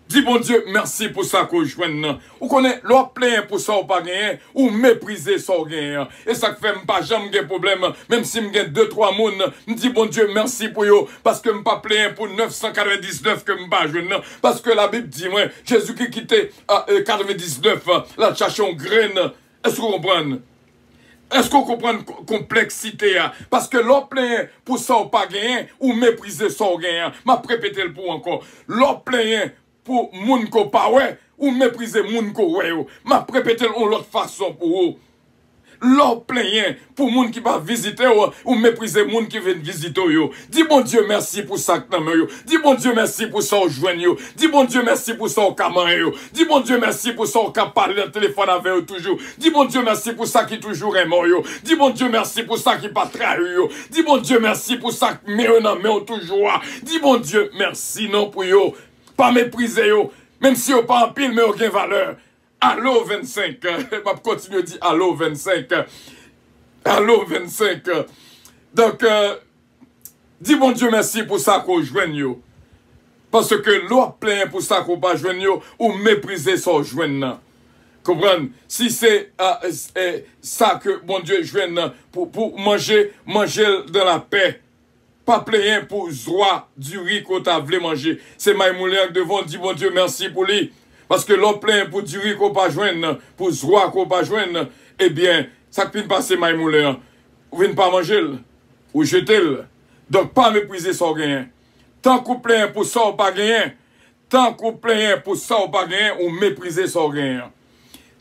Dis bon Dieu, merci pour ça qu'on joigne. Ou connaît l'autre plein pour ça ou pas gagner, ou mépriser ça ou gagner. Et ça fait pas jamais de problème, même si me gagne 2-3 moun, me dis bon Dieu, merci pour yo, parce que me pas plein pour 999 que me pas joigne. Parce que la Bible dit, moi, Jésus qui quittait 99, la cherche en graine. Est-ce que vous comprenez? Est-ce qu'on comprend la complexité? Parce que l'autre plein pour ça ou pas gagner, ou mépriser ça ou gagner. M'a répété le pour encore. L'autre plein pour moun ko pa ouais ou mépriser moun ko ouais m'a répété en l'autre façon pour vous. l'on plaignant pour moun qui va visiter ou mépriser moun qui vient visiter yo. Dis bon Dieu merci pour ça que yo. Dis bon Dieu merci pour ça au joindre yo. Dis bon Dieu merci pour ça au caman yo. Dis bon Dieu merci pour ça au cap parler dans téléphone avec eux toujours. Dis bon Dieu merci pour ça qui toujours est mort yo. Dis bon Dieu merci pour ça qui pas trahi yo. Dis bon Dieu merci pour ça que mais on toujours. Dis bon Dieu merci non pour yo. Pas mépriser yo. Même si yo pas en pile mais aucune valeur. Allô 25. Je vais continuer à dire allô 25. Allô 25. Donc, dis bon Dieu merci pour ça qu'on joigne yo. Parce que l'on plein pour ça qu'on pas joigne yo ou mépriser son joigne. Comprenez? Si c'est ça que bon Dieu joigne pour manger dans la paix. Pas plein pour droit du riz qu'on t'a voulu manger. C'est Maïmoulin devant dit bon Dieu merci pour lui. Parce que l'on plein pour du riz qu'on pas joindre, pour droit qu'on pas joindre, eh bien, ça ne peut pas passer Maïmoulin. Ou ne pas manger, ou jeter. Donc, pas mépriser son gain. Tant qu'on plein pour ça ou pas gain, tant qu'on plein pour ça ou pas gain, ou mépriser son gain.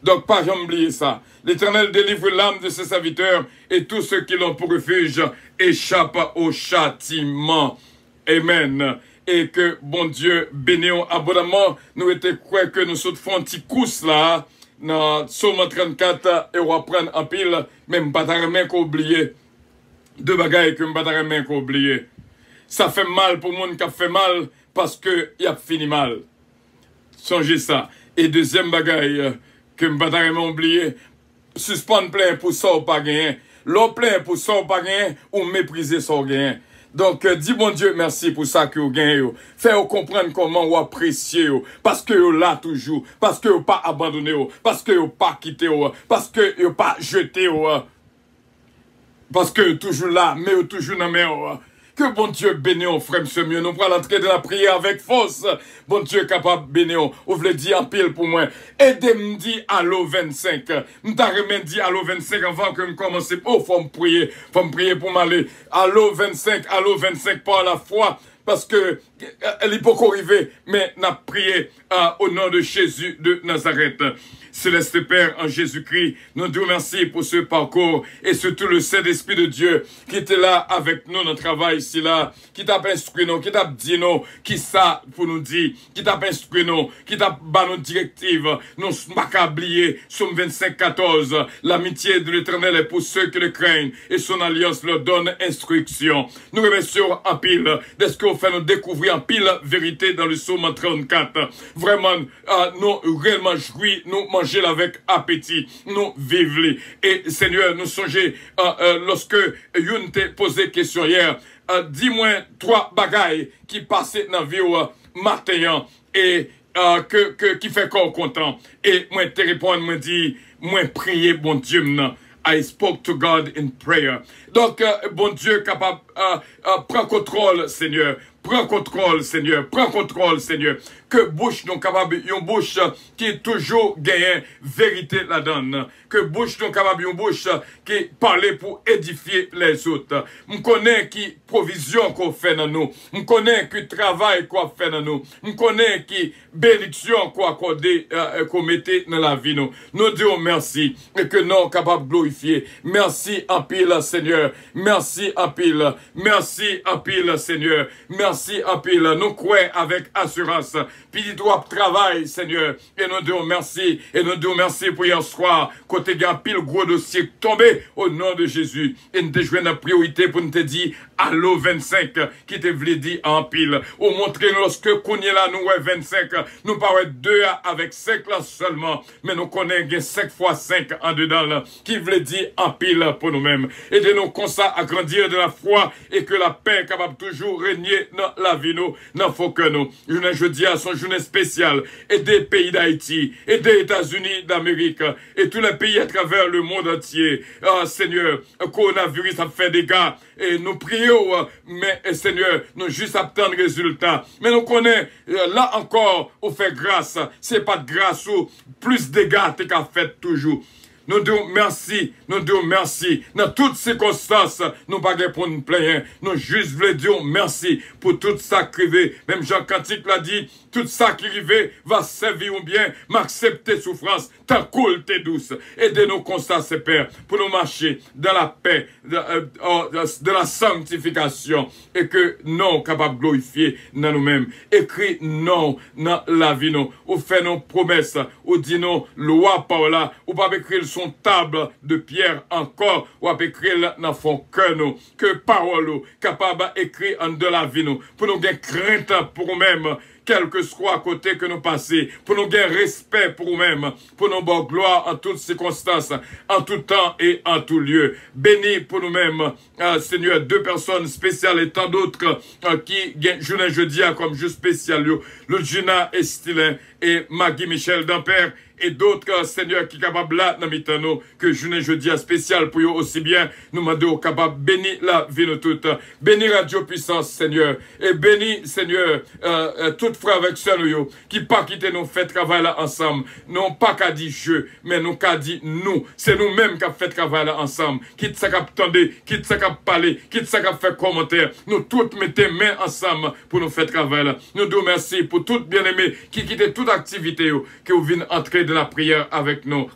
Donc, pas jamais oublier ça. L'Éternel délivre l'âme de ses serviteurs et tous ceux qui l'ont pour refuge échappent au châtiment. Amen. Et que, bon Dieu, bénissons abondamment. Nous étions quoi que nous faisons un petit course là, dans Somme 34, et on va prendre en pile, même pas de qu'on oublier. Deux bagailles que je ne qu'on oublier. Ça fait mal pour le monde qui a fait mal, parce que il a fini mal. Songez ça. Et deuxième bagaille que je ne pas oublier, suspendre plein pour ça ou pas gagner. L'on plein pour ça ou pas gagner, ou mépriser ça ou gagner. Donc, dis bon Dieu merci pour ça que vous gagnez. Faites comprendre comment vous appréciez. Parce que vous là toujours. Parce que vous pas abandonné. Parce que vous pas quitté. Parce que vous pas jeté. Parce que vous toujours là, mais vous toujours dans la main. Que bon Dieu bénisse, frère, monsieur mieux. Nous prenons l'entrée de la prière avec force. Bon Dieu capable de bénir. Vous voulez dire en pile pour moi. Aidez-moi dire allô 25. Je t'ai dit allô 25 avant que je commence. Oh, faut me prier. Faut me prier pour m'aller. Allô 25 par la foi. Parce que elle est pas arrivée, mais n'a prié au nom de Jésus de Nazareth. Céleste Père, en Jésus-Christ, nous te remercions pour ce parcours et surtout le Saint-Esprit de Dieu qui était là avec nous dans le travail ici là, qui t'a instruit nous, qui t'a dit nous, qui ça pour nous dire, qui t'a instruit nous, qui t'a bas nos directives, nous m'accablier, Somme 25-14, l'amitié de l'Éternel est pour ceux qui le craignent et son alliance leur donne instruction. Nous remercions en pile de ce qu'on fait nous découvrir en pile vérité dans le Somme 34. Vraiment, nous réellement jouis, nous mangeons avec appétit, nous vivons. Et Seigneur, nous songeons lorsque Youn t'a posé question hier, dis-moi 3 bagailles qui passaient dans la vie matin et qui fait corps content. Et moi te répondre, moi dit, moi prier bon Dieu maintenant. I spoke to God in prayer. Donc, bon Dieu capable, prends contrôle, Seigneur. Prends contrôle, Seigneur. Prends contrôle, Seigneur. Que bouche nous capable, une bouche qui toujours gagne vérité la donne. Que bouche nous capable, une bouche qui parle pour édifier les autres. On connaît qui provision qu'on fait dans nous. On connaît qui travail qu'on fait dans nous. On connaît qui bénédiction qu'on accorde, qu'on mette dans la vie nous. Nous disons merci et que nous capables de glorifier. Merci en pile, Seigneur. Merci en pile. Merci en pile, Seigneur. Merci en pile. Nous croyons avec assurance. Puis toi travail, Seigneur. Et nous disons merci. Et nous disons merci pour hier soir. Côté gain pile gros dossier tombé au nom de Jésus. Et nous te jouons la priorité pour nous te dire allô 25 qui te voulait dire en pile. Ou montrer lorsque qu'on est là, nous ouais 25. Nous parlons 2 avec 5 là seulement. Mais nous connaissons 5 fois 5 en dedans là. Qui voulait dire en pile pour nous-mêmes. Aidez-nous comme ça à grandir de la foi et que la paix est capable toujours régner dans la vie nous. N'en faut que nous. Je dis à son journée spéciale. Aider pays d'Haïti. Aider États-Unis d'Amérique. Et tous les pays à travers le monde entier. Ah, Seigneur, coronavirus a fait des dégâts. Et nous prions, mais Seigneur, nous juste attendre résultat. Mais nous connaissons, là encore, on fait grâce. C'est pas de grâce ou plus de dégâts qu'à fait toujours. nous disons merci, nous disons merci. Dans toutes circonstances, nous pas pour nous plaindre. Nous juste voulons dire merci pour tout ça qui arrive. Même Jean Cantique l'a dit, tout ça qui arrive va servir ou bien, m'accepter souffrance, ta cool, t'es douce. Aidez-nous comme ça, c'est Père, pour nous marcher dans la paix, de la sanctification, et que nous capables de glorifier dans nous-mêmes. Écrit non dans la vie, nous. Ou fait nos promesses, ou dit nos lois par là, ou pas écrire son table de pierre encore, ou pas écrire dans son cœur, nous. Que parole, capable d'écrire en de la vie, nous. Pour nous gagner crainte pour nous-mêmes, quel que soit à côté que nous passons, pour nous gagner respect pour nous-mêmes, pour nous bonne gloire en toutes circonstances, en tout temps et en tout lieu. Bénis pour nous-mêmes, Seigneur, 2 personnes spéciales et tant d'autres qui gagnent journée jeudi comme jeu spécial, le Gina Estilin et Maggie Michel d'Ampère, et d'autres, Seigneur, qui sont capables là, dans nous, que journée jeudi spécial pour eux aussi bien, nous demandons capables bénir la vie nous toutes. Bénis Radio Puissance, Seigneur, et bénis, Seigneur, toutes frères avec sœurs nous, qui pas quitter nous fait travail là ensemble. Non pas qu'à dire je, mais nous qu'à dire nous. C'est nous-mêmes qui avons fait travail là ensemble. Quitte ça qu'à tendre, quitte ça qu'à parler, quitte ça qu'à faire commentaire. Nous toutes mettons main ensemble pour nous faire travail là. Nous nous merci pour toutes bien-aimés qui quittent toute activité, qui viennent entrer de la prière avec nous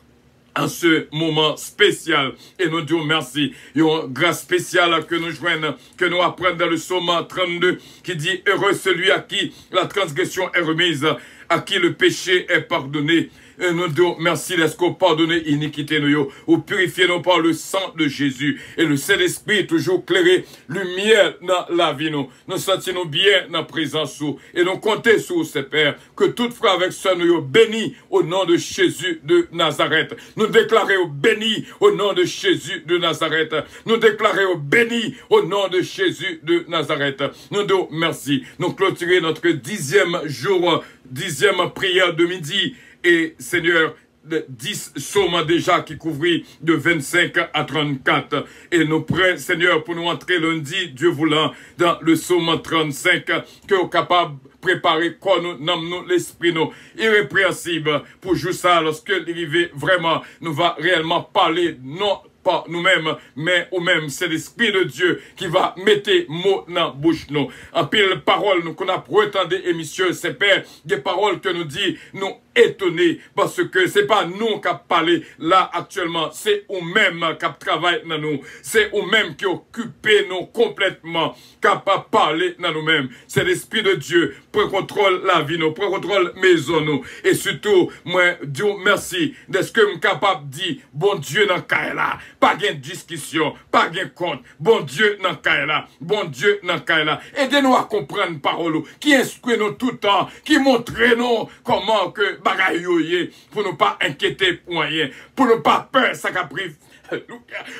en ce moment spécial. Et nous disons merci. Il y a une grâce spéciale que nous joignons, que nous apprenons dans le psaume 32, qui dit, heureux celui à qui la transgression est remise, à qui le péché est pardonné. Et nous disons merci d'être pardonné iniquité nous, ou purifier nous par le sang de Jésus. Et le Saint-Esprit toujours clairé, lumière dans la vie nous. Nous sentons bien dans la présence et nous comptons sur ce Père, que toute frère avec sœur nous bénis au nom de Jésus de Nazareth. Nous déclarons bénis au nom de Jésus de Nazareth. Nous déclarons bénis au nom de Jésus de Nazareth. Nous disons merci. Nous clôturons notre 10e jour, 10e prière de midi. Et Seigneur, 10 psaumes déjà qui couvrent de 25 à 34. Et nous prêts, Seigneur, pour nous entrer lundi, Dieu voulant, dans le psaume 35, que nous sommes capables de préparer quoi nous nommons l'esprit nous irrépréhensible pour jouer ça lorsque l'arrivée vraiment nous va réellement parler non pas nous-mêmes, mais ou même c'est l'Esprit de Dieu qui va mettre mots dans la bouche nous. En pile parole nous qu'on a prétendu émission, c'est Père, des paroles que nous dit, nous étonnés, parce que c'est pas nous qui avons parlé là actuellement, c'est nous-mêmes qui travaillons dans nous, c'est nous-mêmes qui occupons nous complètement, qui avons parlé dans nous-mêmes. C'est l'Esprit de Dieu, pour contrôle la vie nous, pour contrôle maison nous, et surtout, moi, Dieu merci, de ce que je suis capable de dire, bon Dieu dans le là, pas de discussion, pas de compte, bon Dieu dans le là, bon Dieu dans le là, aidez-nous à comprendre parole, qui instruit nous tout le temps, qui montre nous comment que bagaille pour ne pas inquiéter pour rien, pour ne pas peur ça qu'a pris,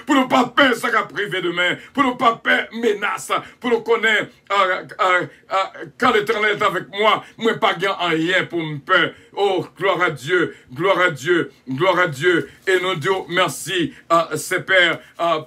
pour ne pas peur ça qu'a privé demain, pour ne pas peur menace, pour nous connaître quand l'Éternel est avec moi, moi pas gain en rien pour me peur. Oh, gloire à Dieu, gloire à Dieu, gloire à Dieu. Et nous disons merci à ces pères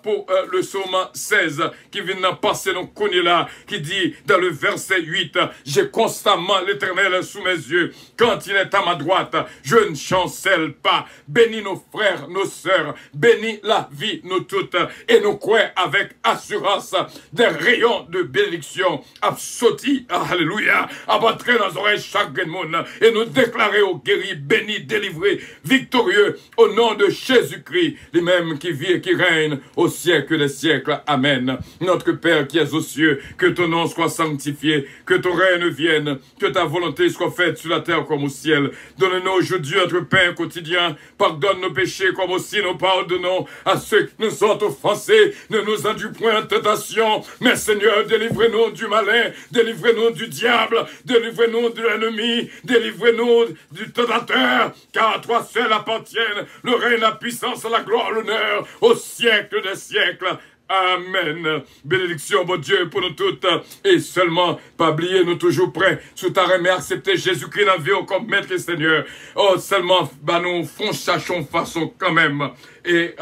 pour le psaume 16 qui vient de passer nos connus là, qui dit dans le verset 8, j'ai constamment l'Éternel sous mes yeux. Quand il est à ma droite, je ne chancelle pas. Bénis nos frères, nos sœurs, bénis la vie, nous toutes, et nous croyons avec assurance des rayons de bénédiction absolue, alléluia, abattre dans les oreilles chaque monde, et nous déclarer au guéri, béni, délivré, victorieux, au nom de Jésus-Christ, les mêmes qui vit et qui règne au siècle des siècles. Amen. Notre Père qui es aux cieux, que ton nom soit sanctifié, que ton règne vienne, que ta volonté soit faite sur la terre comme au ciel. Donne-nous aujourd'hui notre pain quotidien, pardonne nos péchés comme aussi nous pardonnons à ceux qui nous ont offensés, ne nous induis point en tentation, mais Seigneur, délivrez-nous du malin, délivrez-nous du diable, délivrez-nous de l'ennemi, délivrez-nous du tentateur, car à toi seul appartiennent le règne, la puissance, la gloire, l'honneur, au siècle des siècles. Amen. Bénédiction, bon Dieu, pour nous toutes. Et seulement, pas oublier, nous toujours prêts, sous ta reine, accepter Jésus-Christ dans la vie comme maître et Seigneur. Oh, seulement, bah, nous, sachons façon quand même. Et,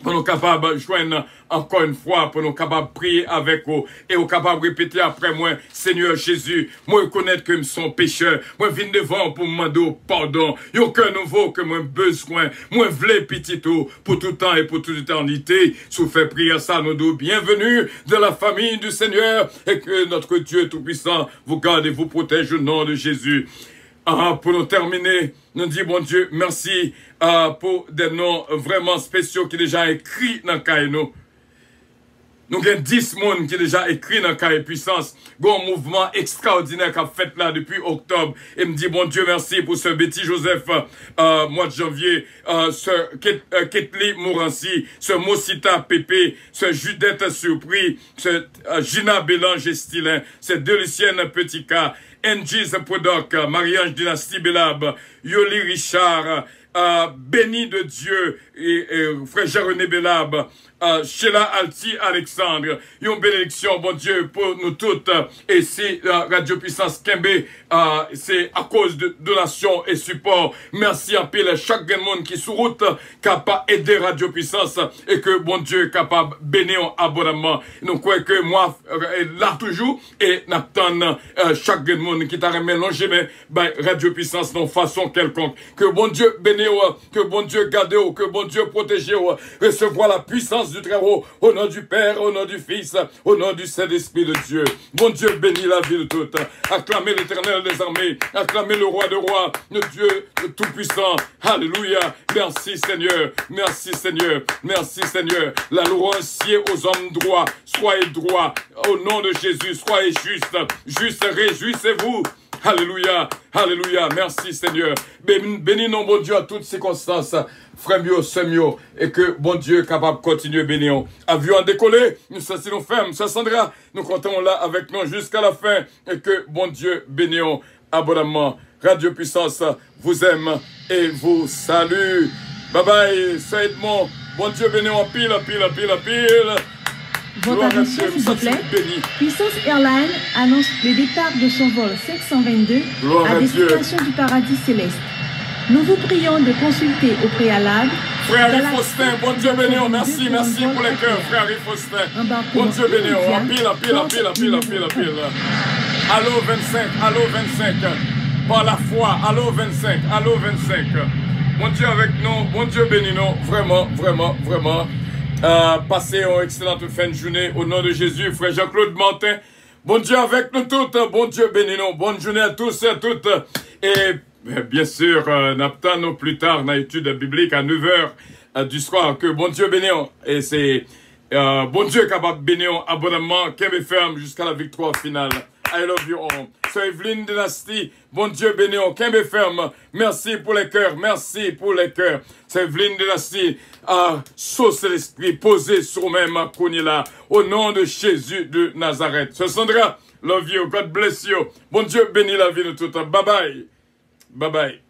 pour nous capables de joindre encore une fois, pour nous capables de prier avec vous, et nous capables de répéter après moi, Seigneur Jésus, moi reconnaître que je suis pécheur, moi viens devant pour me demander pardon, il n'y a aucun nouveau que moi besoin, moi v'lais petit tout, pour tout temps et pour toute éternité, sous fait prier ça, nous disons bienvenue de la famille du Seigneur, et que notre Dieu Tout-Puissant vous garde et vous protège au nom de Jésus. Pour nous terminer, nous disons, bon Dieu, merci pour des noms vraiment spéciaux qui sont déjà écrits dans le cahier. Nous avons 10 personnes qui sont déjà écrits dans le cahier puissance. Il y a un mouvement extraordinaire qui a fait là depuis octobre. Et me dit, bon Dieu, merci pour ce Betty Joseph, mois de janvier, ce Ketli Mourancy, ce Mosita Pépé, ce Judette Surpris, ce Gina Bélange Estilin, ce Delicienne Petit K, Angie's Podoc, Marie-Ange Dynastie Belab, Yoli Richard, Béni de Dieu, et Frère Jean-René Belab, Sheila Alti Alexandre, une bénédiction, bon Dieu, pour nous toutes, et c'est Radio Puissance Kembe, c'est à cause de donations et support. Merci à pile chaque monde qui sur route, capable d'aider Radio Puissance, et que bon Dieu est capable de bénir abondamment. Nous croyons que moi, là toujours, et n'attend chaque monde qui t'a mélangé, mais Radio Puissance non façon quelconque. Que bon Dieu bénisse, que bon Dieu garde, que bon Dieu protège, recevoir la puissance du Très-Haut, au nom du Père, au nom du Fils, au nom du Saint-Esprit de Dieu. Bon Dieu bénit la vie de toutes. Acclamez l'Éternel des armées, acclamez le Roi de rois, le Dieu Tout-Puissant. Alléluia. Merci Seigneur, merci Seigneur, merci Seigneur. La louange aux hommes droits, soyez droits, au nom de Jésus, soyez justes, juste réjouissez-vous. Alléluia, alléluia, merci Seigneur. Bénis non bon Dieu à toutes circonstances, frère mio, sœur mio, et que bon Dieu est capable de continuer à bénir. Avion à décoller, nous nous fermes, ça Sandra, nous comptons là avec nous jusqu'à la fin, et que bon Dieu bénisse abondamment. Radio Puissance vous aime et vous salue. Bye bye, Sœur Edmond, bon Dieu bénisse en pile, pile, pile, pile. Votre attention, s'il vous plaît. Puissance Airlines annonce le départ de son vol 522 à destination du paradis céleste. Nous vous prions de consulter au préalable. Frère Faustin, bon Dieu béni, merci pour les cœurs, frère Faustin. Bon Dieu béni, pile. Allô 25, par la foi, allô 25. Bon Dieu avec nous, bon Dieu béni nous, vraiment. Passez une excellente fin de journée au nom de Jésus, frère Jean-Claude Martin. Bon Dieu avec nous toutes, bon Dieu béni nous, bonne journée à tous et à toutes. Et bien sûr, n'attendons plus tard dans l'étude biblique à 9h du soir que bon Dieu béni. Et c'est bon Dieu capable de bénir abondamment, qu'elle me ferme jusqu'à la victoire finale. I love you all. Sœur Evelyne Dynastie, bon Dieu béni, qu'elle me ferme. Merci pour les cœurs, Sœur Evelyne Dynastie, sauce l'esprit, posé sur même là, au nom de Jésus de Nazareth. Sœur Sandra, love you, God bless you. Bon Dieu béni la vie de tout. Bye bye.